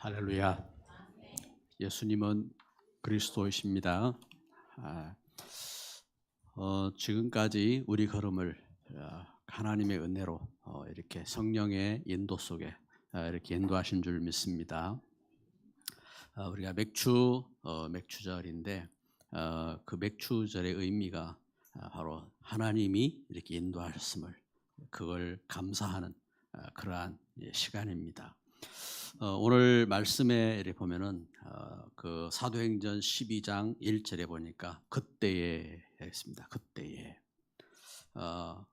할렐루야. 예수님은 그리스도이십니다. 지금까지 우리 걸음을 하나님의 은혜로 이렇게 성령의 인도 속에 이렇게 인도하신 줄 믿습니다. 우리가 맥주절인데 그 맥주절의 의미가 바로 하나님이 이렇게 인도하셨음을 그걸 감사하는 그러한 시간입니다. 오늘 말씀에 이렇게 보면은 그 사도행전 12장 1절에 보니까 그때에 했습니다. 그때에 12장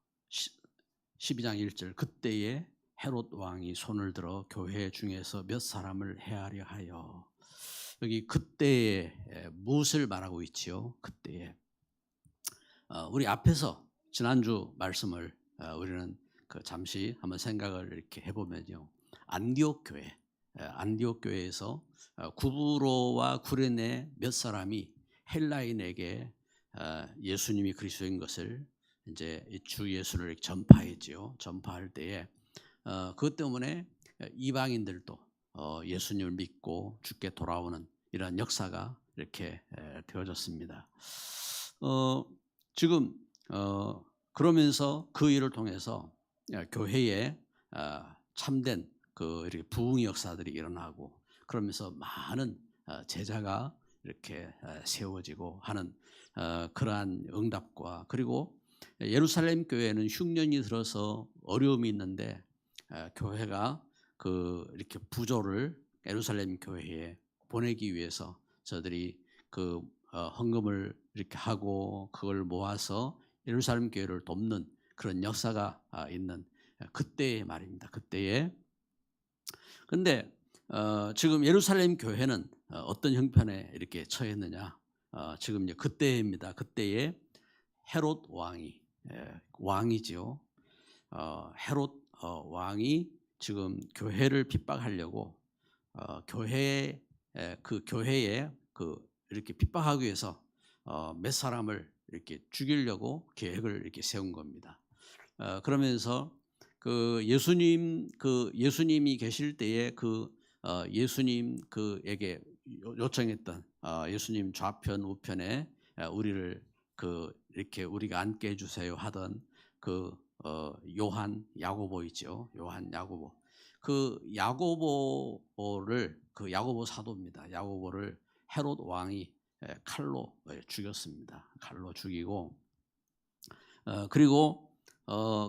1절 그때에 헤롯 왕이 손을 들어 교회 중에서 몇 사람을 해하려 하여. 여기 그때에 무엇을 말하고 있지요? 그때에 우리 앞에서 지난주 말씀을 우리는 잠시 한번 생각을 이렇게 해보면요, 안디옥 교회에서 구브로와 구레네 몇 사람이 헬라인에게 예수님이 그리스도인 것을 이제 주 예수를 전파했지요. 전파할 때에 그것 때문에 이방인들도 예수님을 믿고 주께 돌아오는 이런 역사가 이렇게 되어졌습니다. 지금 그러면서 그 일을 통해서 교회에 참된 이렇게 부흥의 역사들이 일어나고, 그러면서 많은 제자가 이렇게 세워지고 하는 그러한 응답과, 그리고 예루살렘 교회는 흉년이 들어서 어려움이 있는데 교회가 이렇게 부조를 예루살렘 교회에 보내기 위해서 저들이 헌금을 이렇게 하고 그걸 모아서 예루살렘 교회를 돕는 그런 역사가 있는 그때의 말입니다. 그때에. 근데 지금 예루살렘 교회는 어떤 형편에 이렇게 처했느냐? 지금 이제 그때입니다. 그때에 헤롯 왕이지요. 헤롯 왕이 지금 교회를 핍박하려고 교회에 이렇게 핍박하기 위해서 몇 사람을 이렇게 죽이려고 계획을 이렇게 세운 겁니다. 그러면서 예수님이 계실 때에 예수님에게 요청했던 예수님 좌편 우편에 우리를 이렇게 우리가 앉게 해주세요 하던 요한 야고보 있죠. 요한 야고보. 야고보 사도입니다. 야고보를 헤롯 왕이 칼로 죽였습니다. 칼로 죽이고, 그리고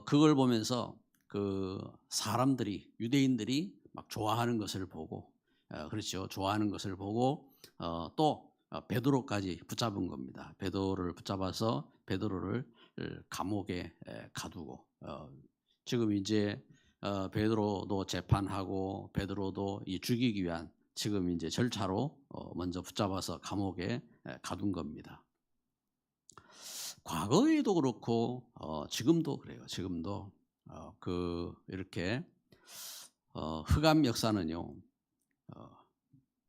그걸 보면서 사람들이, 유대인들이 막 좋아하는 것을 보고, 그렇죠. 좋아하는 것을 보고 또 베드로까지 붙잡은 겁니다. 베드로를 붙잡아서 베드로를 감옥에 가두고, 지금 이제 베드로도 재판하고 베드로도 죽이기 위한 지금 이제 절차로 먼저 붙잡아서 감옥에 가둔 겁니다. 과거에도 그렇고 지금도 그래요. 지금도 이렇게 흑암 역사는요,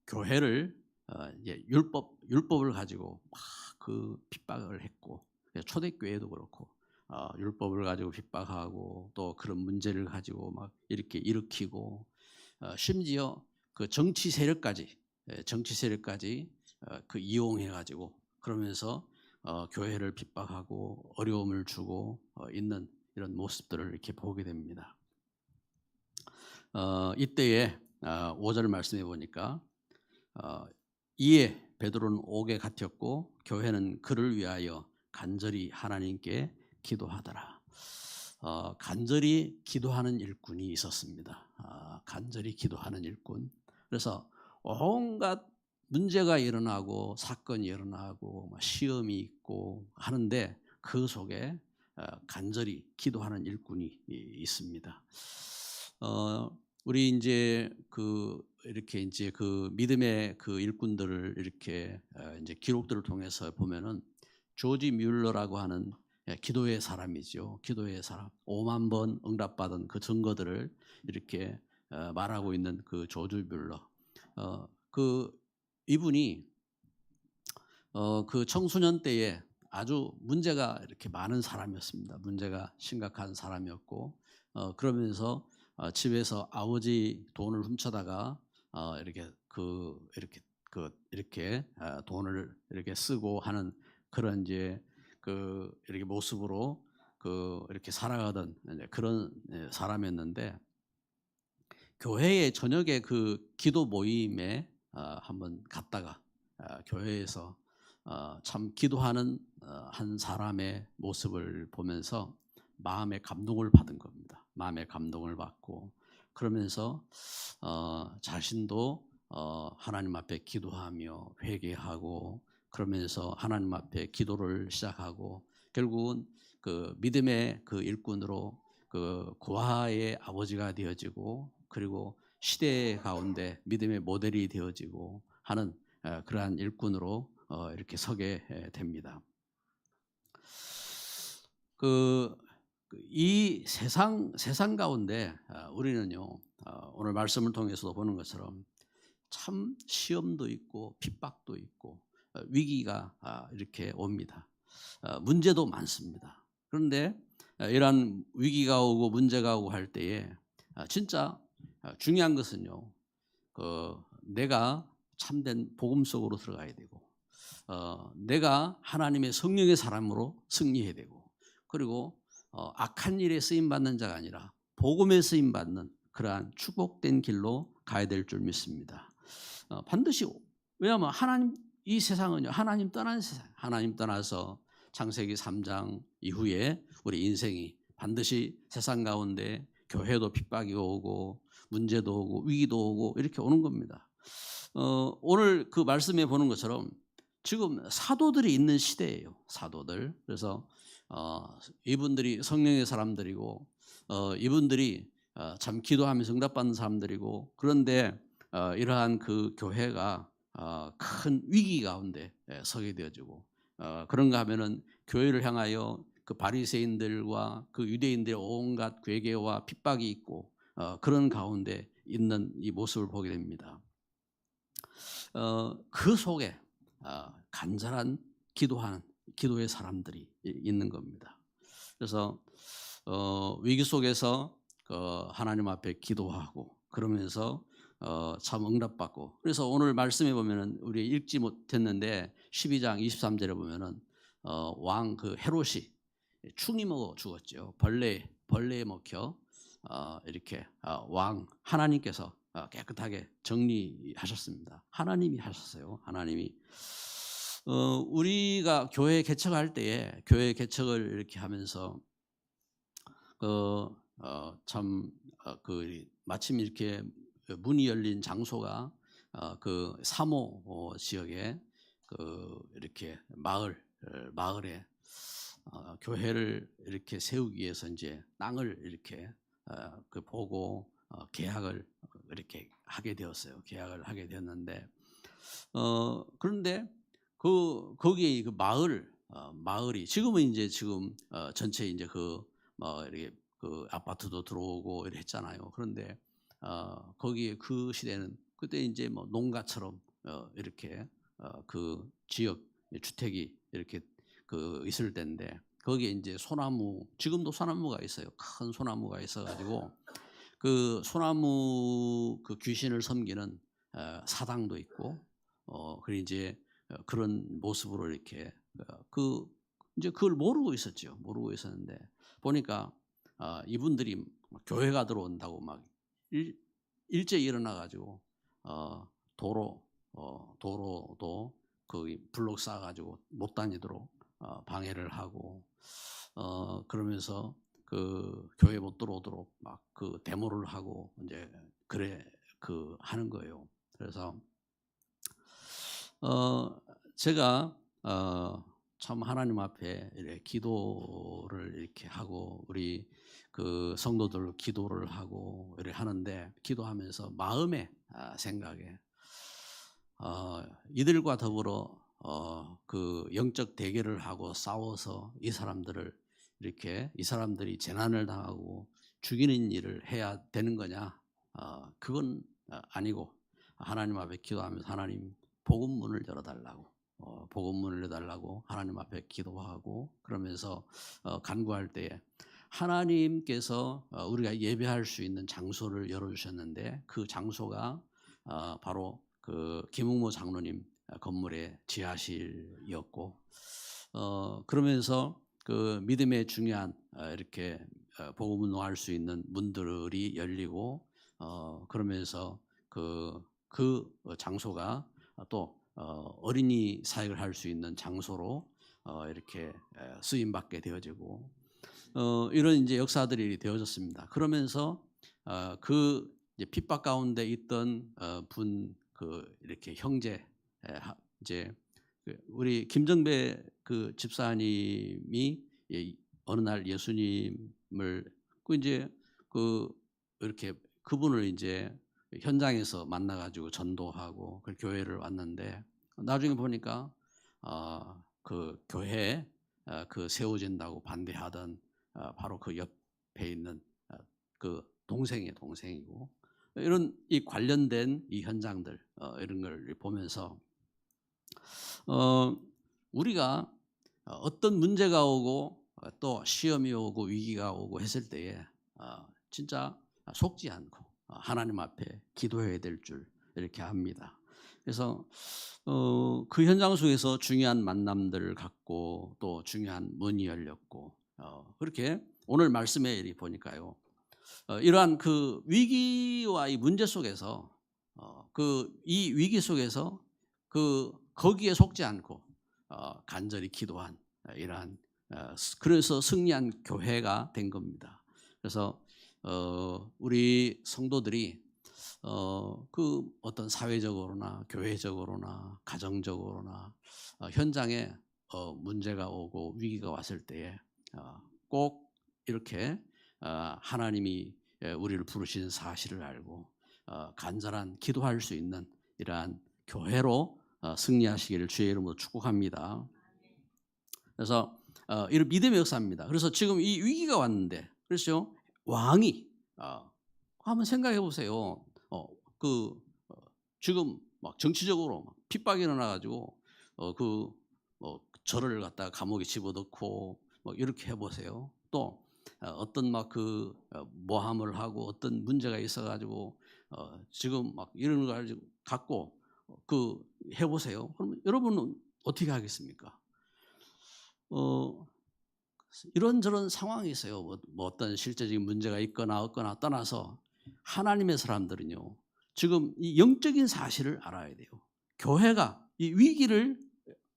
교회를 이제 율법을 가지고 막 핍박을 했고, 초대교회도 그렇고 율법을 가지고 핍박하고 또 그런 문제를 가지고 막 이렇게 일으키고, 심지어 정치 세력까지 이용해 가지고 그러면서 교회를 핍박하고 어려움을 주고 있는 이런 모습들을 이렇게 보게 됩니다. 이때에 5절 말씀해 보니까 이에 베드로는 옥에 갇혔고 교회는 그를 위하여 간절히 하나님께 기도하더라. 간절히 기도하는 일꾼이 있었습니다. 간절히 기도하는 일꾼. 그래서 온갖 문제가 일어나고 사건이 일어나고 시험이 있고 하는데 그 속에 간절히 기도하는 일꾼이 있습니다. 우리 이제 이렇게 이제 믿음의 일꾼들을 이렇게 이제 기록들을 통해서 보면은 조지 뮬러라고 하는 기도의 사람이죠. 기도의 사람. 5만 번 응답받은 그 증거들을 이렇게 말하고 있는 조지 뮬러. 이분이 청소년 때에 아주 문제가 이렇게 많은 사람이었습니다. 문제가 심각한 사람이었고, 그러면서 집에서 아버지 돈을 훔쳐다가 이렇게 돈을 이렇게 쓰고 하는 그런 이제 이렇게 모습으로 이렇게 살아가던 이제 그런 사람이었는데, 교회에 저녁에 기도 모임에 한번 갔다가 교회에서 참 기도하는 한 사람의 모습을 보면서 마음의 감동을 받은 겁니다. 마음의 감동을 받고, 그러면서 자신도 하나님 앞에 기도하며 회개하고, 그러면서 하나님 앞에 기도를 시작하고, 결국은 믿음의 일꾼으로 고아의 아버지가 되어지고, 그리고 시대 가운데 믿음의 모델이 되어지고 하는 그러한 일꾼으로 이렇게 서게 됩니다. 이 세상 가운데 우리는요, 오늘 말씀을 통해서도 보는 것처럼 참 시험도 있고 핍박도 있고 위기가 이렇게 옵니다. 문제도 많습니다. 그런데 이러한 위기가 오고 문제가 오고 할 때에 진짜 중요한 것은요, 내가 참된 복음 속으로 들어가야 되고, 내가 하나님의 성령의 사람으로 승리해야 되고, 그리고 악한 일에 쓰임 받는 자가 아니라 복음에 쓰임 받는 그러한 축복된 길로 가야 될 줄 믿습니다. 반드시, 왜냐하면 이 세상은요, 하나님 떠난 세상, 하나님 떠나서 창세기 3장 이후에 우리 인생이 반드시 세상 가운데 교회도 핍박이 오고 문제도 오고 위기도 오고 이렇게 오는 겁니다. 오늘 말씀에 보는 것처럼 지금 사도들이 있는 시대예요. 사도들. 그래서 이분들이 성령의 사람들이고, 이분들이 참 기도하면서 응답받는 사람들이고, 그런데 이러한 교회가 큰 위기 가운데 서게 되어지고, 그런가 하면은 교회를 향하여 바리새인들과 유대인들의 온갖 괴계와 핍박이 있고, 그런 가운데 있는 이 모습을 보게 됩니다. 그 속에 간절한 기도의 사람들이 있는 겁니다. 그래서 위기 속에서 하나님 앞에 기도하고, 그러면서 참 응답받고, 그래서 오늘 말씀에 보면은 우리 읽지 못했는데 12장 23절에 보면은 왕 헤롯이 충이 먹어 죽었죠. 벌레에 먹혀 이렇게 왕 하나님께서 깨끗하게 정리하셨습니다. 하나님이 하셨어요. 하나님이. 우리가 교회 개척할 때에 교회 개척을 이렇게 하면서 마침 이렇게 문이 열린 장소가 사모 지역에 이렇게 마을에 교회를 이렇게 세우기 위해서 이제 땅을 이렇게 보고 계약을 이렇게 하게 되었어요. 계약을 하게 되었는데, 그런데 거기에 마을이 지금은 이제 전체 이제 이렇게 아파트도 들어오고 이렇게 했잖아요. 그런데 거기에 시대는 그때 이제 농가처럼 이렇게 지역 주택이 이렇게 있을 때인데, 거기에 이제 지금도 소나무가 있어요. 큰 소나무가 있어가지고 소나무 귀신을 섬기는 사당도 있고, 그리고 이제 그런 모습으로 이렇게 이제 그걸 모르고 있었죠. 모르고 있었는데 보니까 이분들이 교회가 들어온다고 막 일제히 일어나가지고 도로도 블록 쌓아가지고 못 다니도록 방해를 하고, 그러면서 교회 못 들어오도록 막 데모를 하고 이제 하는 거예요. 그래서 제가 참 하나님 앞에 이렇게 기도를 이렇게 하고, 우리 성도들 기도를 하고 이렇게 하는데, 기도하면서 마음의 생각에 이들과 더불어 영적 대결을 하고 싸워서 이 사람들이 재난을 당하고 죽이는 일을 해야 되는 거냐? 그건 아니고, 하나님 앞에 기도하면서 하나님 복음문을 열어달라고 하나님 앞에 기도하고, 그러면서 간구할 때에 하나님께서 우리가 예배할 수 있는 장소를 열어주셨는데, 그 장소가 바로 그 김웅모 장로님 건물의 지하실이었고, 그러면서 그 믿음의 중요한 이렇게 복음 운동할 수 있는 문들이 열리고, 그러면서 그 장소가 또 어린이 사역을 할 수 있는 장소로 이렇게 쓰임 받게 되어지고, 이런 이제 역사들이 되어졌습니다. 그러면서 그 이제 핍박 가운데 있던 그 이렇게 형제, 이제 우리 김정배 그 집사님이 어느 날 예수님을 이제 이렇게 그분을 이제 현장에서 만나가지고 전도하고 그 교회를 왔는데, 나중에 보니까 그 교회에 그 세워진다고 반대하던 바로 그 옆에 있는 그 동생이고, 이런 이 관련된 이 현장들 이런 걸 보면서 우리가 어떤 문제가 오고 또 시험이 오고 위기가 오고 했을 때에 진짜 속지 않고 하나님 앞에 기도해야 될 줄 이렇게 압니다. 그래서 그 현장 속에서 중요한 만남들을 갖고 또 중요한 문이 열렸고, 그렇게 오늘 말씀에 이렇게 보니까요, 이러한 그 위기와 이 문제 속에서 이 위기 속에서 거기에 속지 않고 간절히 기도한 이러한 그래서 승리한 교회가 된 겁니다. 그래서 우리 성도들이 그 어떤 사회적으로나 교회적으로나 가정적으로나 현장에 문제가 오고 위기가 왔을 때에 꼭 이렇게 하나님이 우리를 부르신 사실을 알고 간절한 기도할 수 있는 이러한 교회로 승리하시기를 주의 이름으로 축복합니다. 그래서 이런 믿음의 역사입니다. 그래서 지금 이 위기가 왔는데, 그렇죠? 왕이 한번 생각해 보세요. 지금 막 정치적으로 막 핍박이 일어나가지고 저를 갖다가 감옥에 집어넣고 막 이렇게 해보세요. 또 어떤 막 모함을 하고 어떤 문제가 있어가지고 지금 막 이런 걸 갖고 해보세요. 그럼 여러분은 어떻게 하겠습니까? 이런저런 상황이 있어요. 뭐 어떤 실제적인 문제가 있거나 없거나 떠나서 하나님의 사람들은요, 지금 이 영적인 사실을 알아야 돼요. 교회가 이 위기를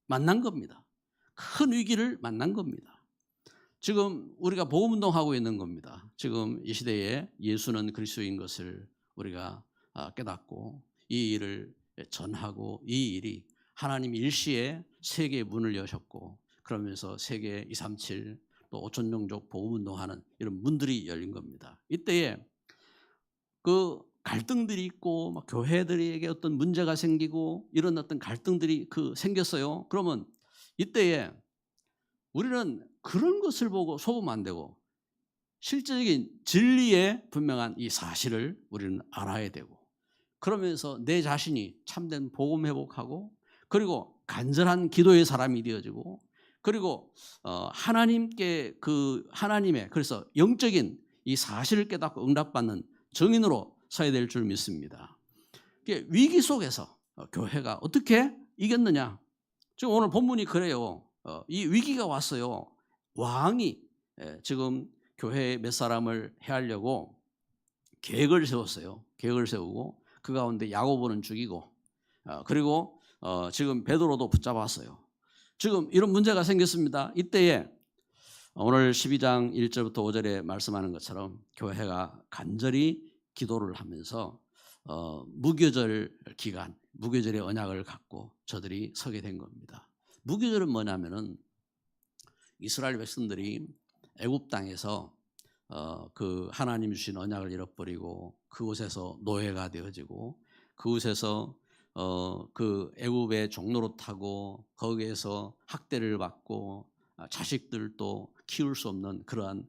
만난 겁니다. 큰 위기를 만난 겁니다. 지금 우리가 복음운동하고 있는 겁니다. 지금 이 시대에 예수는 그리스도인 것을 우리가 깨닫고 이 일을 전하고, 이 일이 하나님 일시에 세계의 문을 여셨고, 그러면서 세계 237 또 5천 종족 복음운동하는 이런 문들이 열린 겁니다. 이때에 그 갈등들이 있고 막 교회들에게 어떤 문제가 생기고 이런 어떤 갈등들이 생겼어요. 그러면 이때에 우리는 그런 것을 보고 속으면 안 되고 실제적인 진리의 분명한 이 사실을 우리는 알아야 되고, 그러면서 내 자신이 참된 복음 회복하고, 그리고 간절한 기도의 사람이 되어지고, 그리고 하나님께 하나님의 그래서 영적인 이 사실을 깨닫고 응답받는 증인으로 서야 될 줄 믿습니다. 위기 속에서 교회가 어떻게 이겼느냐? 지금 오늘 본문이 그래요. 이 위기가 왔어요. 왕이 지금 교회에 몇 사람을 해하려고 계획을 세웠어요. 계획을 세우고 그 가운데 야고보는 죽이고, 그리고 지금 베드로도 붙잡았어요. 지금 이런 문제가 생겼습니다. 이때에 오늘 12장 1절부터 5절에 말씀하는 것처럼 교회가 간절히 기도를 하면서 무교절 기간, 무교절의 언약을 갖고 저들이 서게 된 겁니다. 무교절은 뭐냐면은 이스라엘 백성들이 애굽 땅에서 그 하나님 주신 언약을 잃어버리고 그곳에서 노예가 되어지고, 그곳에서 그 애굽의 종로로 타고 거기에서 학대를 받고 자식들도 키울 수 없는 그러한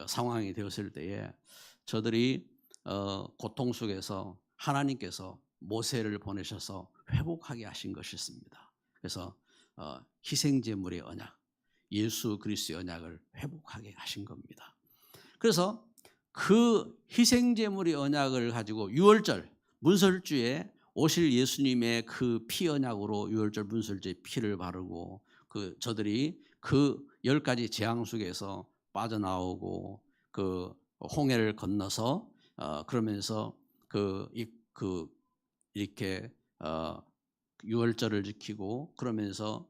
상황이 되었을 때에 저들이 고통 속에서 하나님께서 모세를 보내셔서 회복하게 하신 것이었습니다. 그래서 희생제물의 언약, 예수 그리스도의 언약을 회복하게 하신 겁니다. 그래서 그 희생제물의 언약을 가지고 유월절 문설주에 오실 예수님의 그 피 언약으로 유월절 문설주에 피를 바르고 저들이 그 10가지 재앙 속에서 빠져나오고 그 홍해를 건너서 그러면서 이렇게 유월절을 지키고 그러면서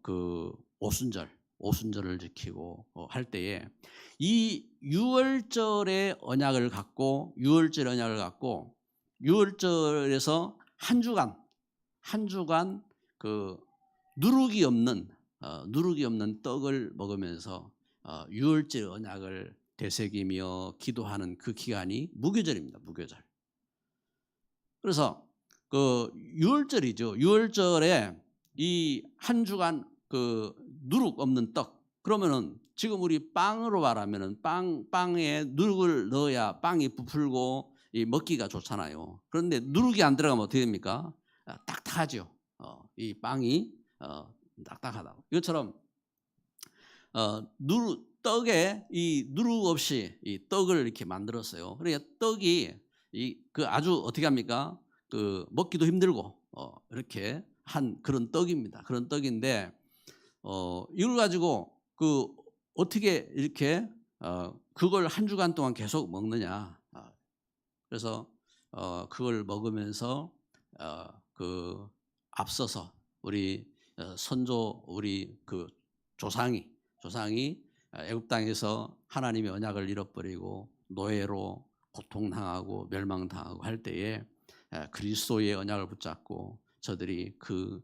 그 오순절을 지키고 할 때에 이 유월절의 언약을 갖고 유월절에서 한 주간 그 누룩이 없는 떡을 먹으면서 유월절 언약을 되새기며 기도하는 그 기간이 무교절입니다. 무교절. 그래서 그 유월절이죠. 유월절에 이 한 주간 그 누룩 없는 떡. 그러면은 지금 우리 빵으로 말하면은 빵에 누룩을 넣어야 빵이 부풀고 먹기가 좋잖아요. 그런데 누룩이 안 들어가면 어떻게 됩니까? 딱딱하죠. 이 빵이 딱딱하다고. 이것처럼 떡에 이 누룩 없이 이 떡을 이렇게 만들었어요. 그러니까 떡이 아주 어떻게 합니까? 그 먹기도 힘들고 이렇게 한 그런 떡입니다. 그런 떡인데 이걸 가지고 어떻게 이렇게 그걸 한 주간 동안 계속 먹느냐? 그래서 그걸 먹으면서 앞서서 우리 우리 그 조상이 애굽 땅에서 하나님의 언약을 잃어버리고 노예로 고통당하고 멸망당하고 할 때에 그리스도의 언약을 붙잡고 저들이 그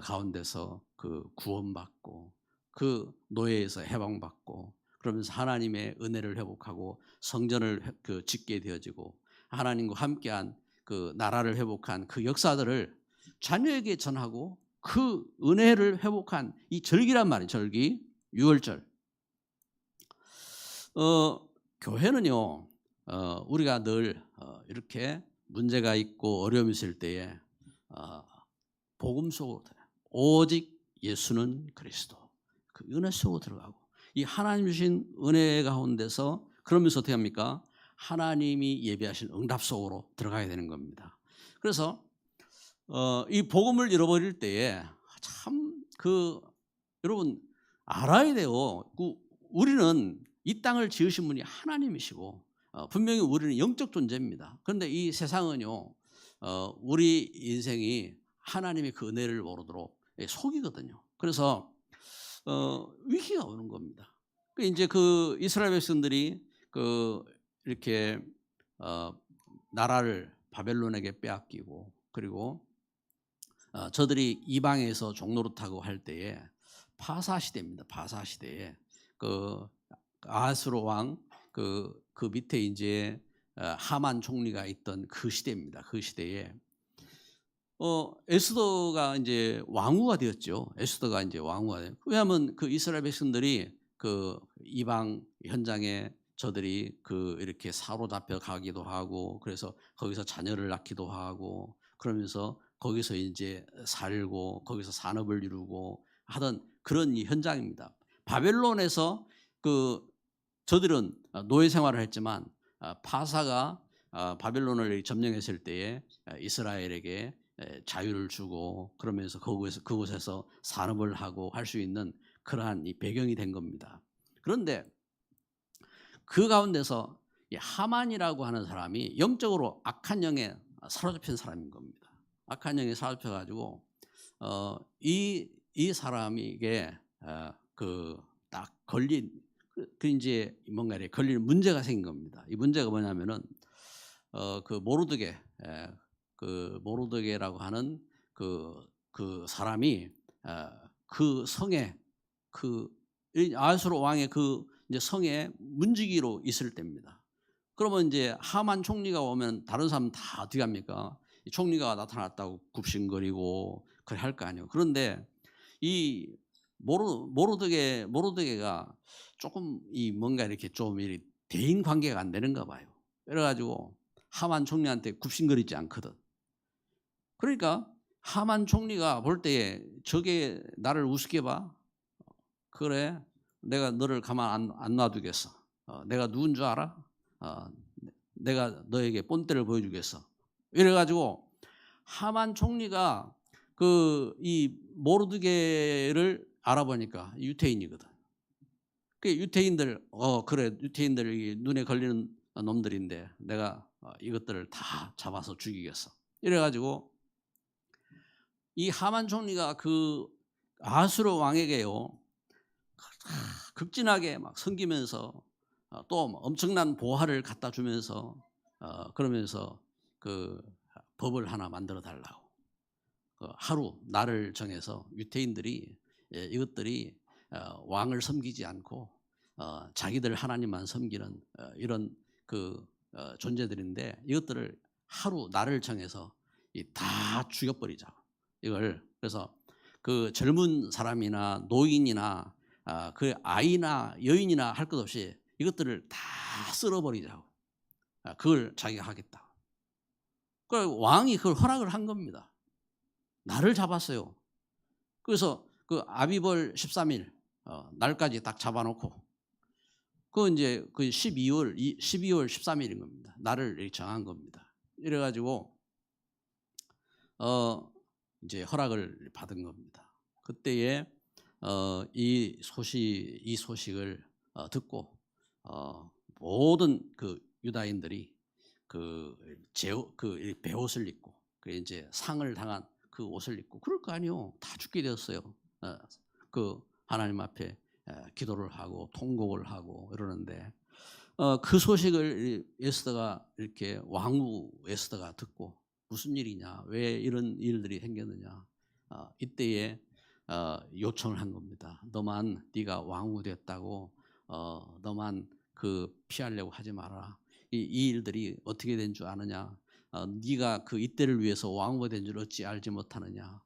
가운데서 그 구원받고 그 노예에서 해방받고 그러면서 하나님의 은혜를 회복하고 성전을 짓게 되어지고 하나님과 함께한 그 나라를 회복한 그 역사들을 자녀에게 전하고 그 은혜를 회복한 이 절기란 말이에요. 절기, 유월절. 교회는요, 우리가 늘 이렇게 문제가 있고 어려움이 있을 때에 복음 속으로 오직 예수는 그리스도 그 은혜 속으로 들어가고 이 하나님 주신 은혜 가운데서 그러면서 어떻게 합니까? 하나님이 예비하신 응답 속으로 들어가야 되는 겁니다. 그래서 이 복음을 잃어버릴 때에 참 여러분 알아야 돼요. 우리는 이 땅을 지으신 분이 하나님이시고 분명히 우리는 영적 존재입니다. 그런데 이 세상은요 우리 인생이 하나님의 그 은혜를 모르도록 속이거든요. 그래서 위기가 오는 겁니다. 이제 그 이스라엘 백성들이 이렇게 나라를 바벨론에게 빼앗기고 그리고 저들이 이방에서 종노릇하고 할 때에 파사 시대입니다. 파사 시대에 아하스로 왕 그 밑에 이제 하만 총리가 있던 그 시대입니다. 그 시대에 에스더가 이제 왕후가 되었죠. 에스더가 이제 왕후가 돼요. 왜냐하면 그 이스라엘 백성들이 그 이방 현장에 저들이 이렇게 사로잡혀 가기도 하고 그래서 거기서 자녀를 낳기도 하고 그러면서 거기서 이제 살고 거기서 산업을 이루고 하던 그런 현장입니다. 바벨론에서 저들은 노예 생활을 했지만 파사가 바벨론을 점령했을 때에 이스라엘에게 자유를 주고 그러면서 그곳에서 산업을 하고 할 수 있는 그러한 이 배경이 된 겁니다. 그런데 그 가운데서 이 하만이라고 하는 사람이 영적으로 악한 영에 사로잡힌 사람인 겁니다. 악한 영에 사로잡혀 가지고 이 사람에게 딱 걸린 이제 뭔가 이렇게 걸리는 문제가 생긴 겁니다. 이 문제가 뭐냐면은 모르드게라고 하는 그 사람이 그 성에 아하스로 왕의 이제 성에 문지기로 있을 때입니다. 그러면 이제 하만 총리가 오면 다른 사람 다 어떻게 합니까? 이 총리가 나타났다고 굽신거리고 그래 할 거 아니에요. 그런데 이 모르드게가 조금 뭔가 이렇게 좀 대인 관계가 안 되는가 봐요. 그래가지고 하만 총리한테 굽신거리지 않거든. 그러니까 하만 총리가 볼 때에 저게 나를 우습게 봐. 그래, 내가 너를 가만 안 놔두겠어. 내가 누군 줄 알아? 내가 너에게 본때를 보여주겠어. 이래가지고 하만 총리가 그 이 모르드게를 알아보니까 유태인이거든. 그 유태인들 그래 유태인들이 눈에 걸리는 놈들인데 내가 이것들을 다 잡아서 죽이겠어. 이래가지고 이 하만 총리가 그 아수르 왕에게요 극진하게 막 섬기면서 또 엄청난 보화를 갖다 주면서 그러면서 그 법을 하나 만들어 달라고 하루 날을 정해서 유태인들이 이것들이 왕을 섬기지 않고 자기들 하나님만 섬기는 이런 그 존재들인데 이것들을 하루 날을 정해서 다 죽여버리자고 이걸. 그래서 그 젊은 사람이나 노인이나 그 아이나 여인이나 할 것 없이 이것들을 다 쓸어버리자고 그걸 자기가 하겠다. 그 왕이 그걸 허락을 한 겁니다. 날을 잡았어요. 그래서 그 아비벌 13일 날까지 딱 잡아놓고 그 이제 그 12월 13일인 겁니다. 날을 정한 겁니다. 이래가지고 이제 허락을 받은 겁니다. 그때에 이 소식을 듣고 모든 그 유다인들이 그 베옷을 입고 그 이제 상을 당한 그 옷을 입고 그럴 거 아니요. 다 죽게 되었어요. 그 하나님 앞에 기도를 하고 통곡을 하고 이러는데 그 소식을 에스더가 이렇게 왕후 에스더가 듣고 무슨 일이냐, 왜 이런 일들이 생겼느냐, 이때에 요청을 한 겁니다. 너만 네가 왕후 됐다고 너만 그 피하려고 하지 마라. 이 일들이 어떻게 된 줄 아느냐? 네가 그 이때를 위해서 왕후가 된 줄 어찌 알지 못하느냐?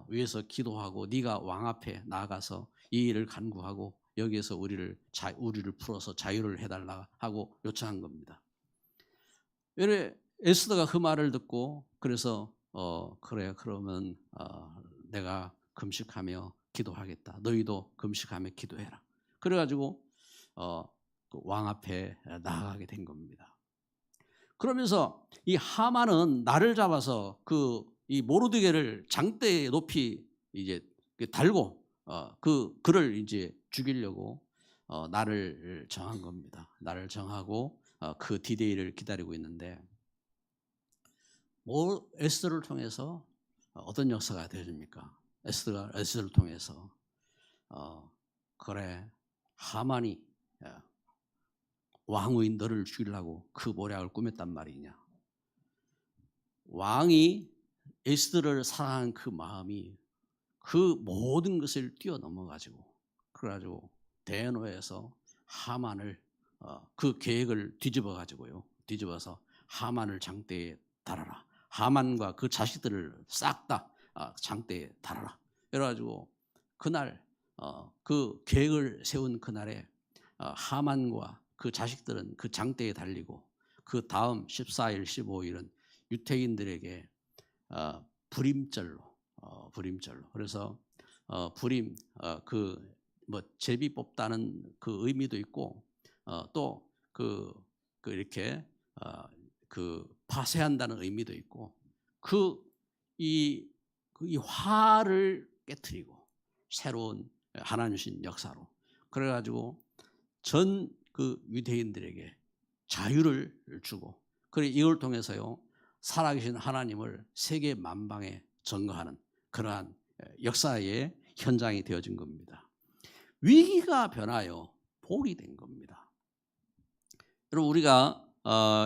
위해서 기도하고 네가 왕 앞에 나아가서 이 일을 간구하고 여기에서 우리를 풀어서 자유를 해달라 하고 요청한 겁니다. 에스더가 그 말을 듣고 그래서 그래 그러면 내가 금식하며 기도하겠다. 너희도 금식하며 기도해라. 그래가지고 그왕 앞에 나아가게 된 겁니다. 그러면서 이 하만은 날을 잡아서 이 모르드게를 장대에 높이 이제 달고 그를 이제 죽이려고 날을 정한 겁니다. 날을 정하고 그 디데이를 기다리고 있는데 에스더를 통해서 어떤 역사가 되어집니까? 에스더를 통해서 그래 하만이 왕후인 너를 죽이려고 그 모략을 꾸몄단 말이냐. 왕이 에스더를 사랑한 그 마음이 그 모든 것을 뛰어넘어가지고 그래가지고 대노에서 하만을 그 계획을 뒤집어서 하만을 장대에 달아라. 하만과 그 자식들을 싹 다 장대에 달아라. 그래가지고 그날 그 계획을 세운 그날에 하만과 그 자식들은 그 장대에 달리고 그 다음 14일, 15일은 유태인들에게 불임절로 그래서 불임 그 뭐 제비 뽑다는 그 의미도 있고 또 이렇게 그 파쇄한다는 의미도 있고 이 화를 깨트리고 새로운 하나님 주신 역사로 그래가지고 전 그 유대인들에게 자유를 주고 그리고 이걸 통해서요 살아계신 하나님을 세계 만방에 전거하는 그러한 역사의 현장이 되어진 겁니다. 위기가 변하여 복이 된 겁니다. 여러분 우리가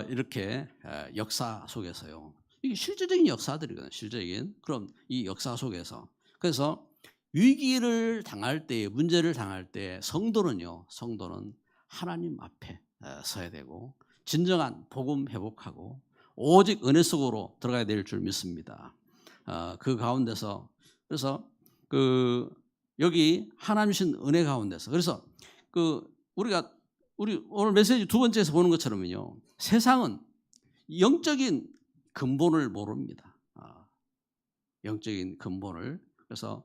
이렇게 역사 속에서요 이게 실제적인 역사들이거든요. 실제적인 그럼 이 역사 속에서 그래서 위기를 당할 때 문제를 당할 때 성도는 하나님 앞에 서야 되고 진정한 복음 회복하고 오직 은혜 속으로 들어가야 될 줄 믿습니다. 그 가운데서 그래서 여기 하나님 주신 은혜 가운데서 그래서 우리 오늘 메시지 두 번째에서 보는 것처럼요 세상은 영적인 근본을 모릅니다. 영적인 근본을 그래서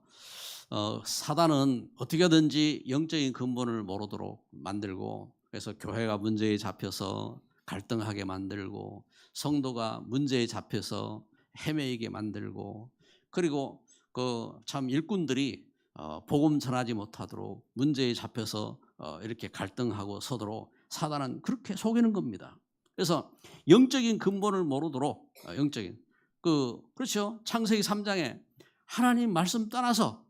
사단은 어떻게 하든지 영적인 근본을 모르도록 만들고 그래서 교회가 문제에 잡혀서 갈등하게 만들고 성도가 문제에 잡혀서 헤매이게 만들고 그리고 그 참 일꾼들이 복음 전하지 못하도록 문제에 잡혀서 이렇게 갈등하고 서도록 사단은 그렇게 속이는 겁니다. 그래서 영적인 근본을 모르도록 영적인 그렇죠. 창세기 3장에 하나님 말씀 떠나서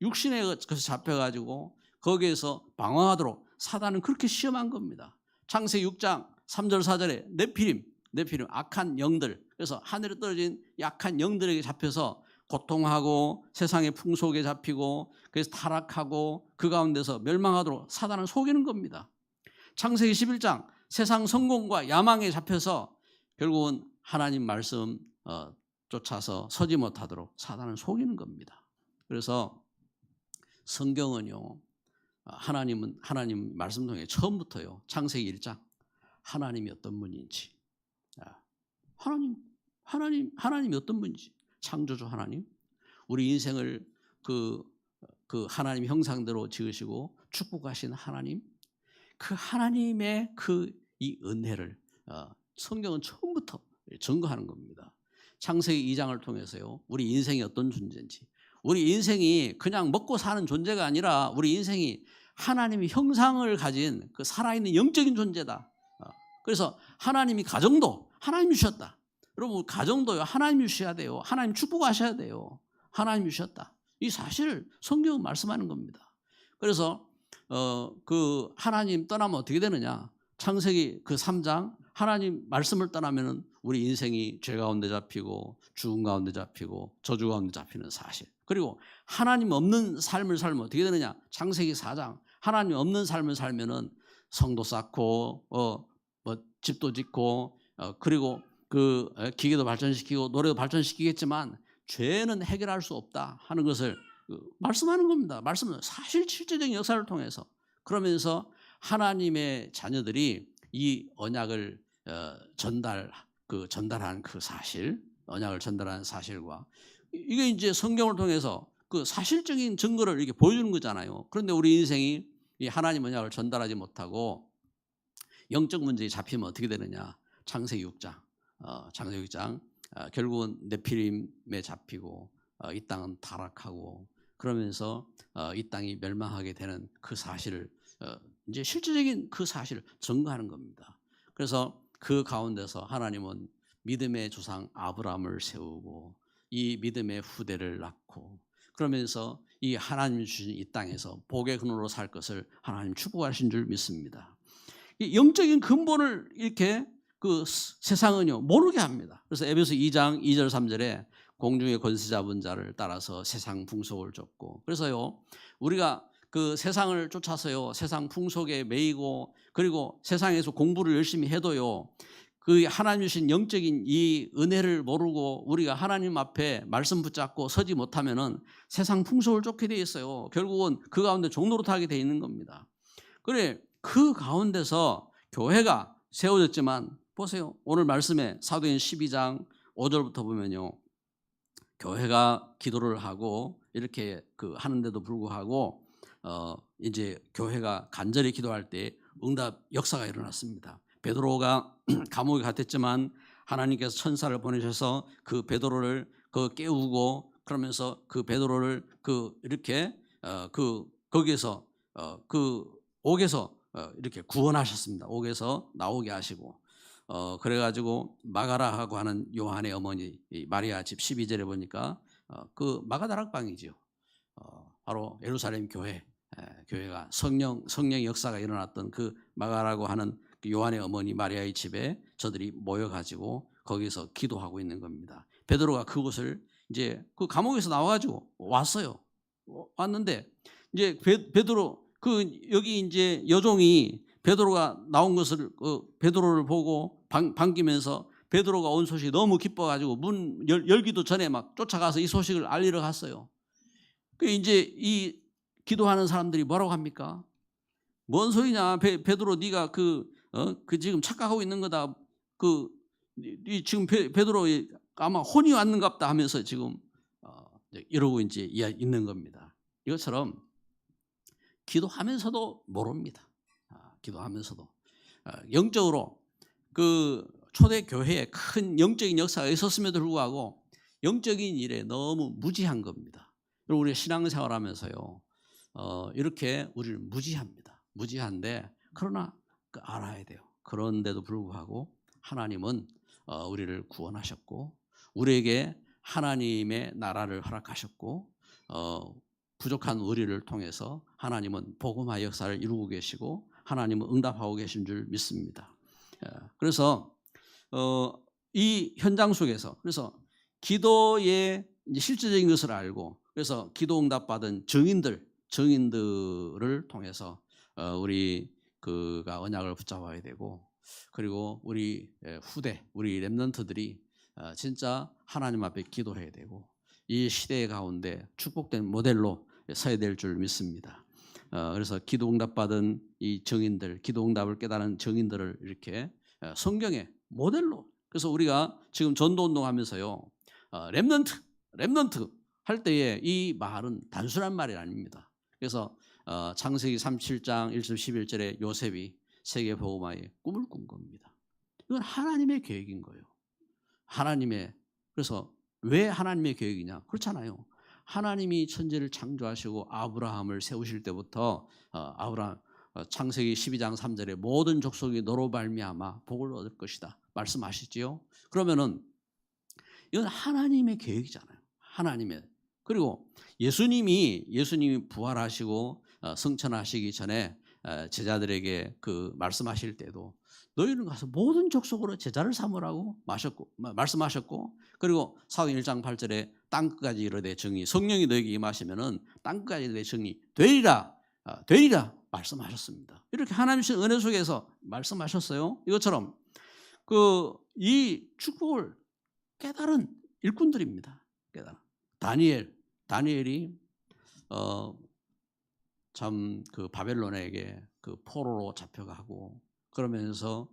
육신에 그래서 잡혀가지고 거기에서 방황하도록 사단은 그렇게 시험한 겁니다. 창세기 6장 3절 4절에 네피림 악한 영들, 그래서 하늘에 떨어진 약한 영들에게 잡혀서 고통하고 세상의 풍속에 잡히고 그래서 타락하고 그 가운데서 멸망하도록 사단은 속이는 겁니다. 창세기 11장 세상 성공과 야망에 잡혀서 결국은 하나님 말씀 쫓아서 서지 못하도록 사단은 속이는 겁니다. 그래서 성경은요, 하나님 말씀 통해 처음부터요, 창세기 1장 하나님이 어떤 분인지, 하나님이 어떤 분인지, 창조주 하나님, 우리 인생을 그 하나님 형상대로 지으시고 축복하신 하나님, 그 하나님의 이 은혜를 성경은 처음부터 증거하는 겁니다. 창세기 2장을 통해서요, 우리 인생이 어떤 존재인지, 우리 인생이 그냥 먹고 사는 존재가 아니라 우리 인생이 하나님의 형상을 가진 그 살아있는 영적인 존재다. 그래서 하나님이 가정도 하나님이 주셨다. 여러분, 가정도요, 하나님이 주셔야 돼요. 하나님 축복하셔야 돼요. 하나님이 주셨다. 이 사실을 성경은 말씀하는 겁니다. 그래서 그 하나님 떠나면 어떻게 되느냐? 창세기 그 3장 하나님 말씀을 떠나면은 우리 인생이 죄 가운데 잡히고 죽음 가운데 잡히고 저주 가운데 잡히는 사실. 그리고 하나님 없는 삶을 살면 어떻게 되느냐? 창세기 4장 하나님 없는 삶을 살면은 성도 쌓고 집도 짓고 그리고 그 기계도 발전시키고 노래도 발전시키겠지만 죄는 해결할 수 없다 하는 것을 말씀하는 겁니다. 말씀은 사실 실제적인 역사를 통해서. 그러면서 하나님의 자녀들이 이 언약을 전달한 그 사실, 언약을 전달하는 사실과 이게 이제 성경을 통해서 그 사실적인 증거를 이렇게 보여주는 거잖아요. 그런데 우리 인생이 이 하나님 언약을 전달하지 못하고 영적 문제에 잡히면 어떻게 되느냐? 창세기 6장, 결국은 네피림에 잡히고 이 땅은 타락하고 그러면서 이 땅이 멸망하게 되는 그 사실을 이제 실질적인 그 사실을 증거하는 겁니다. 그래서 그 가운데서 하나님은 믿음의 조상 아브라함을 세우고 이 믿음의 후대를 낳고 그러면서 이 하나님 주신 이 땅에서 복의 근원으로 살 것을 하나님 축복하신 줄 믿습니다. 이 영적인 근본을 이렇게 그 세상은요 모르게 합니다. 그래서 에베소 2장 2절 3절에 공중의 권세 잡은 자를 따라서 세상 풍속을 쫓고, 그래서요 우리가 그 세상을 쫓아서요 세상 풍속에 매이고 그리고 세상에서 공부를 열심히 해도요 그 하나님 주신 영적인 이 은혜를 모르고 우리가 하나님 앞에 말씀 붙잡고 서지 못하면은 세상 풍속을 쫓게 돼 있어요. 결국은 그 가운데 종노릇하게 돼 있는 겁니다. 그래 그 가운데서 교회가 세워졌지만 보세요. 오늘 말씀에 사도행 12장 5절부터 보면요. 교회가 기도를 하고 이렇게 하는데도 불구하고 이제 교회가 간절히 기도할 때 응답 역사가 일어났습니다. 베드로가 감옥에 갇혔지만 하나님께서 천사를 보내셔서 그 베드로를 깨우고 그러면서 그 베드로를 이렇게 거기에서 옥에서 이렇게 구원하셨습니다. 옥에서 나오게 하시고 그래가지고 마가라하고 하는 요한의 어머니 마리아 집 12절에 보니까 그 마가다락방이지요. 바로 예루살렘 교회가 성령의 역사가 일어났던 그 마가라고 하는 그 요한의 어머니 마리아의 집에 저들이 모여가지고 거기서 기도하고 있는 겁니다. 베드로가 그곳을 이제 그 감옥에서 나와가지고 왔는데 이제 베드로 여기 이제 여종이 베드로가 나온 것을 베드로를 보고 반기면서 베드로가 온 소식이 너무 기뻐가지고 문 열기도 전에 막 쫓아가서 이 소식을 알리러 갔어요. 그 이제 이 기도하는 사람들이 뭐라고 합니까? 뭔 소리냐? 베드로 네가 지금 착각하고 있는 거다. 지금 베드로 아마 혼이 왔는갑다 하면서 지금 이러고 이제 있는 겁니다. 이것처럼 기도하면서도 모릅니다. 기도하면서도 영적으로 그 초대 교회에 큰 영적인 역사가 있었음에도 불구하고 영적인 일에 너무 무지한 겁니다. 그리고 우리가 신앙생활하면서요, 이렇게 우리를 무지합니다. 무지한데 그러나 알아야 돼요. 그런데도 불구하고 하나님은 우리를 구원하셨고 우리에게 하나님의 나라를 허락하셨고 부족한 우리를 통해서 하나님은 복음화의 역사를 이루고 계시고 하나님은 응답하고 계신 줄 믿습니다. 그래서 이 현장 속에서 그래서 기도의 실질적인 것을 알고 그래서 기도 응답받은 증인들을 통해서 우리 그가 언약을 붙잡아야 되고 그리고 우리 후대 우리 렘넌트들이 진짜 하나님 앞에 기도해야 되고 이 시대 가운데 축복된 모델로 서야 될 줄 믿습니다. 그래서 기도 응답받은 이 증인들, 기도 응답을 깨달은 증인들을 이렇게 성경의 모델로 그래서 우리가 지금 전도 운동하면서요 렘넌트 할 때에 이 말은 단순한 말이 아닙니다. 그래서 창세기 37장 1절 11절에 요셉이 세계 복음화의 꿈을 꾼 겁니다. 이건 하나님의 계획인 거예요. 하나님의 그래서 왜 하나님의 계획이냐? 그렇잖아요. 하나님이 천지를 창조하시고 아브라함을 세우실 때부터 아브라함 창세기 12장 3절에 모든 족속이 너로 말미암아 복을 얻을 것이다 말씀하시지요. 그러면은 이건 하나님의 계획이잖아요. 하나님의 그리고 예수님이 부활하시고 승천하시기 전에 제자들에게 그 말씀하실 때도 너희는 가서 모든 족속으로 제자를 삼으라고 말씀하셨고 그리고 사도행 1장 8절에 땅끝까지 이르되 정이 성령이 너에게 임하시면은 땅끝까지 이르되 정이 되리라 말씀하셨습니다. 이렇게 하나님의 은혜 속에서 말씀하셨어요. 이것처럼 이 축복을 깨달은 일꾼들입니다. 깨달은 다니엘이 참 그 바벨론에게 그 포로로 잡혀가고 그러면서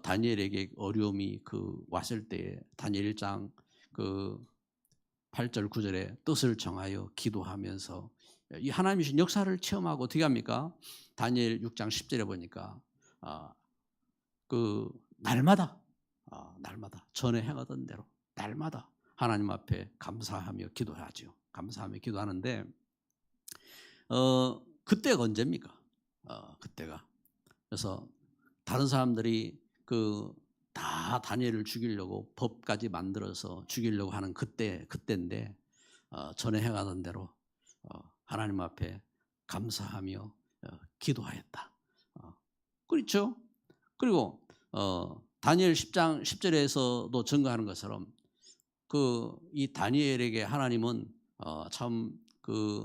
다니엘에게 어려움이 왔을 때에 다니엘 1장 8절 9절에 뜻을 정하여 기도하면서 이 하나님의 신 역사를 체험하고 어떻게 합니까? 다니엘 6장 10절에 보니까 날마다 전에 행하던 대로 날마다 하나님 앞에 감사하며 기도하죠. 감사하며 기도하는데 그때가 언제입니까? 그때가 그래서 다른 사람들이 다 다니엘을 죽이려고 법까지 만들어서 죽이려고 하는 그때인데 전에 행하던 대로 하나님 앞에 감사하며 기도하였다. 그렇죠? 그리고 다니엘 10장 10절에서도 증거하는 것처럼 이 다니엘에게 하나님은 참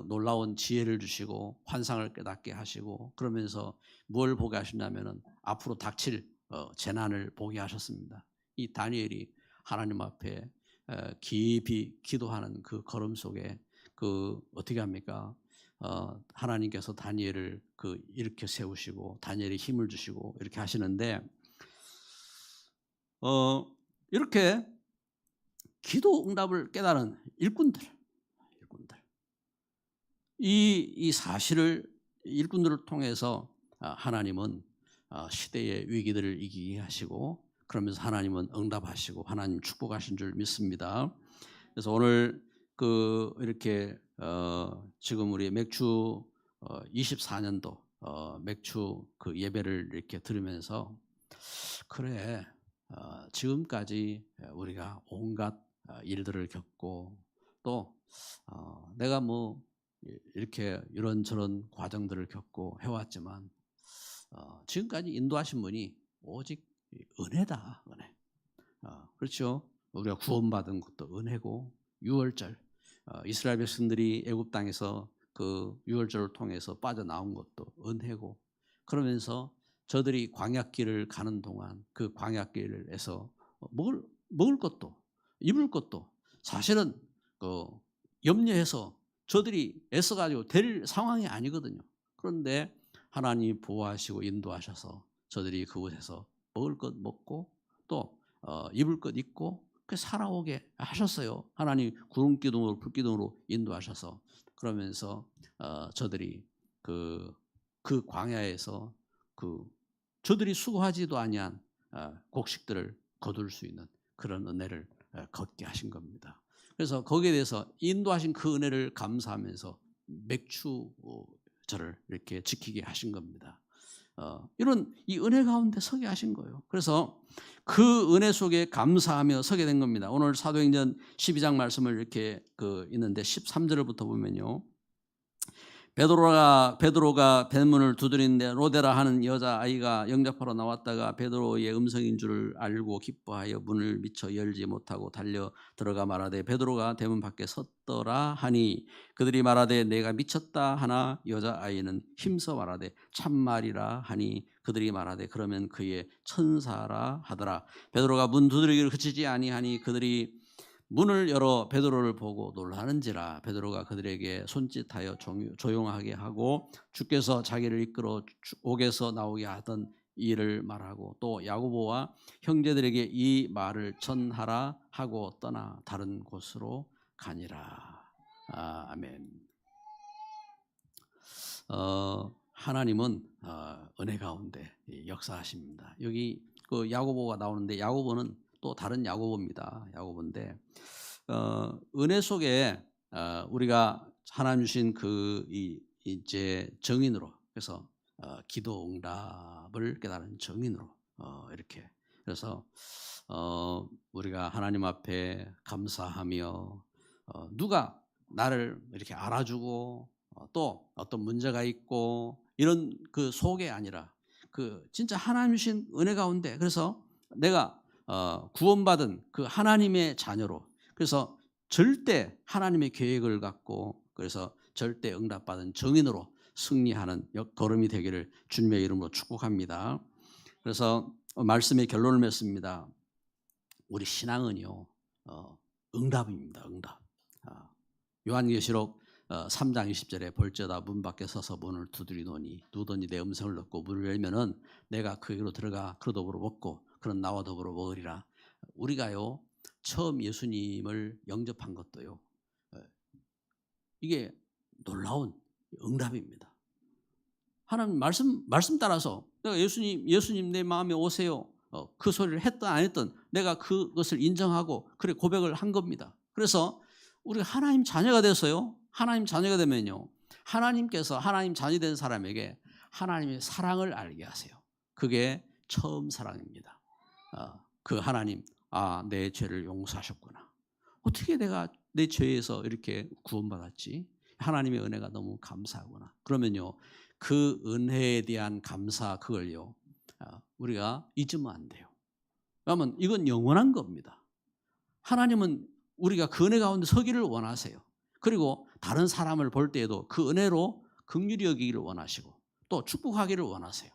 놀라운 지혜를 주시고 환상을 깨닫게 하시고 그러면서 뭘 보게 하시냐면은 앞으로 닥칠 재난을 보게 하셨습니다. 이 다니엘이 하나님 앞에 깊이 기도하는 그 걸음 속에 어떻게 합니까? 하나님께서 다니엘을 일으켜 세우시고 다니엘에 힘을 주시고 이렇게 하시는데 이렇게 기도 응답을 깨달은 일꾼들 이 사실을 일꾼들을 통해서 하나님은 시대의 위기들을 이기게 하시고 그러면서 하나님은 응답하시고 하나님 축복하신 줄 믿습니다. 그래서 오늘 이렇게 지금 우리 맥주 24년도 맥주 예배를 이렇게 들으면서 그래 지금까지 우리가 온갖 일들을 겪고 또 내가 이렇게 이런저런 과정들을 겪고 해왔지만 지금까지 인도하신 분이 오직 은혜다. 은혜. 그렇죠. 우리가 구원받은 것도 은혜고 유월절 이스라엘 백성들이 애굽 땅에서 유월절을 통해서 빠져나온 것도 은혜고 그러면서 저들이 광야길을 가는 동안 그 광야길에서 먹을 것도 입을 것도 사실은 염려해서 저들이 애써가지고 될 상황이 아니거든요. 그런데 하나님이 보호하시고 인도하셔서 저들이 그곳에서 먹을 것 먹고 또 입을 것 입고 살아오게 하셨어요. 하나님 구름 기둥으로 불 기둥으로 인도하셔서 그러면서 저들이 그 광야에서 저들이 수고하지도 아니한 곡식들을 거둘 수 있는 그런 은혜를 걷게 하신 겁니다. 그래서 거기에 대해서 인도하신 그 은혜를 감사하면서 맥주절을 이렇게 지키게 하신 겁니다. 이런 이 은혜 가운데 서게 하신 거예요. 그래서 그 은혜 속에 감사하며 서게 된 겁니다. 오늘 사도행전 12장 말씀을 이렇게 있는데 13절부터 보면요. 베드로가 뱃문을 두드리는데 로데라 하는 여자아이가 영접하러 나왔다가 베드로의 음성인 줄 알고 기뻐하여 문을 미처 열지 못하고 달려 들어가 말하되 베드로가 대문 밖에 섰더라 하니 그들이 말하되 내가 미쳤다 하나 여자아이는 힘써 말하되 참말이라 하니 그들이 말하되 그러면 그의 천사라 하더라. 베드로가 문 두드리기를 그치지 아니하니 그들이 문을 열어 베드로를 보고 놀라는지라. 베드로가 그들에게 손짓하여 조용하게 하고 주께서 자기를 이끌어 옥에서 나오게 하던 일을 말하고 또 야고보와 형제들에게 이 말을 전하라 하고 떠나 다른 곳으로 가니라. 아멘. 하나님은 은혜 가운데 역사하십니다. 여기 그 야고보가 나오는데 야고보는 또 다른 야고보입니다. 야고보인데 은혜 속에 우리가 하나님 주신 그 이제 정인으로 그래서 기도 응답을 깨달은 정인으로 이렇게 그래서 우리가 하나님 앞에 감사하며 누가 나를 이렇게 알아주고 또 어떤 문제가 있고 이런 그 속에 아니라 그 진짜 하나님 주신 은혜 가운데 그래서 내가 구원받은 그 하나님의 자녀로 그래서 절대 하나님의 계획을 갖고 그래서 절대 응답받은 정인으로 승리하는 걸음이 되기를 주님의 이름으로 축복합니다. 그래서 말씀의 결론을 맺습니다. 우리 신앙은요 응답입니다. 응답. 요한계시록 3장 20절에 볼지어다 문 밖에 서서 문을 두드리노니 누구든지 내 음성을 듣고 문을 열면은 내가 그에게로 들어가 그로 더불어 먹고 그런 나와 더불어 먹으리라. 우리가요 처음 예수님을 영접한 것도요 이게 놀라운 응답입니다. 하나님 말씀 따라서 내가 예수님 내 마음에 오세요. 그 소리를 했든 안 했든 내가 그것을 인정하고 그래 고백을 한 겁니다. 그래서 우리가 하나님 자녀가 돼서요. 하나님 자녀가 되면요. 하나님께서 하나님 자녀 된 사람에게 하나님의 사랑을 알게 하세요. 그게 처음 사랑입니다. 그 하나님, 내 죄를 용서하셨구나. 어떻게 내가 내 죄에서 이렇게 구원받았지? 하나님의 은혜가 너무 감사하구나. 그러면요. 그 은혜에 대한 감사 그걸요. 우리가 잊으면 안 돼요. 그러면 이건 영원한 겁니다. 하나님은 우리가 그 은혜 가운데 서기를 원하세요. 그리고 다른 사람을 볼 때에도 그 은혜로 긍휼히 여기기를 원하시고 또 축복하기를 원하세요.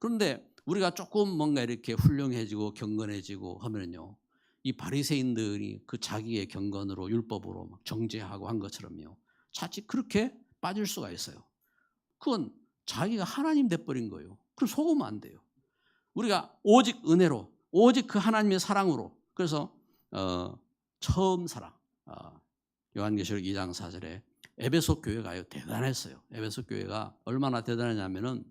그런데 우리가 조금 뭔가 이렇게 훌륭해지고 경건해지고 하면요. 이 바리새인들이 그 자기의 경건으로 율법으로 막 정죄하고 한 것처럼요. 자칫 그렇게 빠질 수가 있어요. 그건 자기가 하나님 돼버린 거예요. 그럼 속으면 안 돼요. 우리가 오직 은혜로 오직 그 하나님의 사랑으로 그래서 처음 사랑 요한계시록 2장 4절에 에베소 교회가요 대단했어요. 에베소 교회가 얼마나 대단하냐면은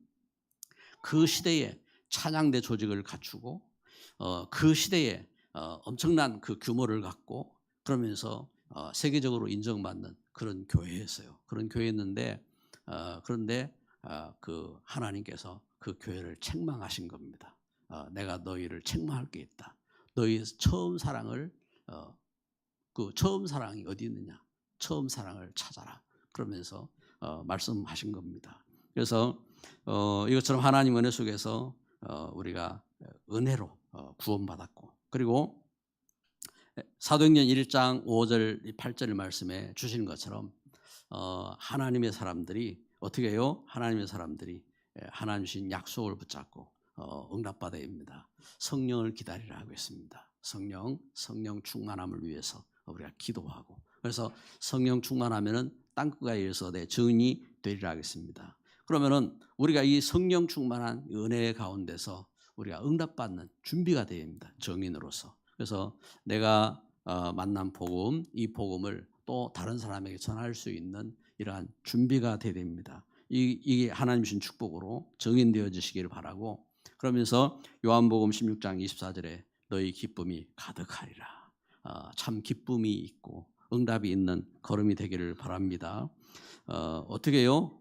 그 시대에 찬양대 조직을 갖추고 그 시대에 엄청난 그 규모를 갖고 그러면서 세계적으로 인정받는 그런 교회였어요. 그런 교회였는데 그런데 그 하나님께서 그 교회를 책망하신 겁니다. 내가 너희를 책망할 게 있다. 너희 처음 사랑을 그 처음 사랑이 어디 있느냐? 처음 사랑을 찾아라. 그러면서 말씀하신 겁니다. 그래서 이것처럼 하나님 은혜 속에서 우리가 은혜로 구원받았고 그리고 사도행전 1장 5절 8절 말씀에 주신 것처럼 하나님의 사람들이 어떻게 해요? 하나님의 사람들이 하나님 주신 약속을 붙잡고 응답받아야 합니다. 성령을 기다리라 하고 있습니다. 성령 충만함을 위해서 우리가 기도하고 그래서 성령 충만하면은 땅끝에 이르서 내 증인이 되리라 하겠습니다. 그러면은 우리가 이 성령 충만한 은혜 가운데서 우리가 응답받는 준비가 되어야 합니다. 증인으로서. 그래서 내가 만난 복음, 이 복음을 또 다른 사람에게 전할 수 있는 이러한 준비가 되어야 됩니다. 이게 하나님 주신 축복으로 증인되어 주시기를 바라고 그러면서 요한복음 16장 24절에 너희 기쁨이 가득하리라. 참 기쁨이 있고 응답이 있는 걸음이 되기를 바랍니다. 어떻게 해요?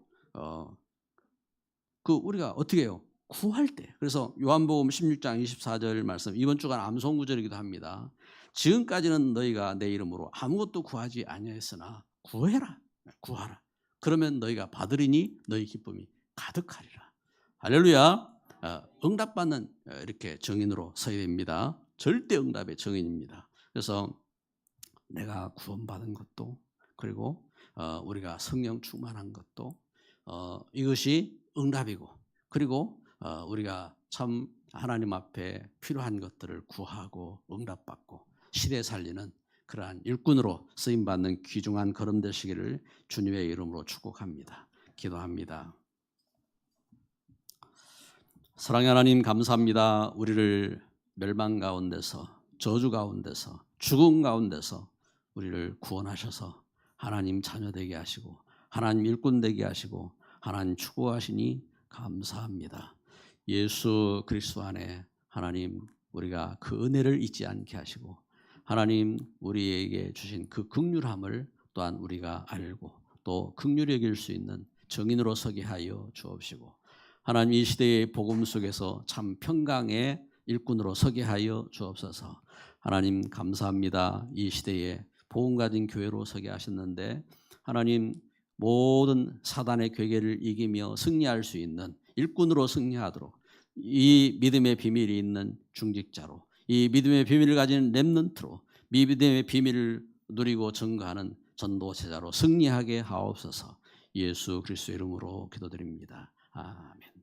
우리가 어떻게 해요? 구할 때. 그래서 요한복음 16장 24절 말씀, 이번 주간 암송 구절이기도 합니다. 지금까지는 너희가 내 이름으로 아무것도 구하지 아니하였으나 구해라. 구하라. 그러면 너희가 받으리니 너희 기쁨이 가득하리라. 할렐루야. 응답받는 이렇게 증인으로 서야 됩니다. 절대 응답의 증인입니다. 그래서 내가 구원받은 것도, 그리고 우리가 성령 충만한 것도 이것이 응답이고, 그리고 우리가 참 하나님 앞에 필요한 것들을 구하고 응답받고 시대 살리는 그러한 일꾼으로 쓰임받는 귀중한 걸음 되시기를 주님의 이름으로 축복합니다. 기도합니다. 사랑의 하나님, 감사합니다. 우리를 멸망 가운데서, 저주 가운데서, 죽음 가운데서 우리를 구원하셔서 하나님 자녀 되게 하시고 하나님 일꾼 되게 하시고 하나님 추구하시니 감사합니다. 예수 그리스도 안에 하나님 우리가 그 은혜를 잊지 않게 하시고 하나님 우리에게 주신 그 긍휼함을 또한 우리가 알고 또 긍휼히 여길 수 있는 정인으로 서게 하여 주옵시고 하나님 이 시대의 복음 속에서 참 평강의 일꾼으로 서게 하여 주옵소서. 하나님 감사합니다. 이 시대에 복음 가진 교회로 서게 하셨는데 하나님 모든 사단의 괴계를 이기며 승리할 수 있는 일꾼으로 승리하도록 이 믿음의 비밀이 있는 중직자로, 이 믿음의 비밀을 가진 렘넌트로, 믿음의 비밀을 누리고 증거하는 전도제자로 승리하게 하옵소서. 예수 그리스도 이름으로 기도드립니다. 아멘.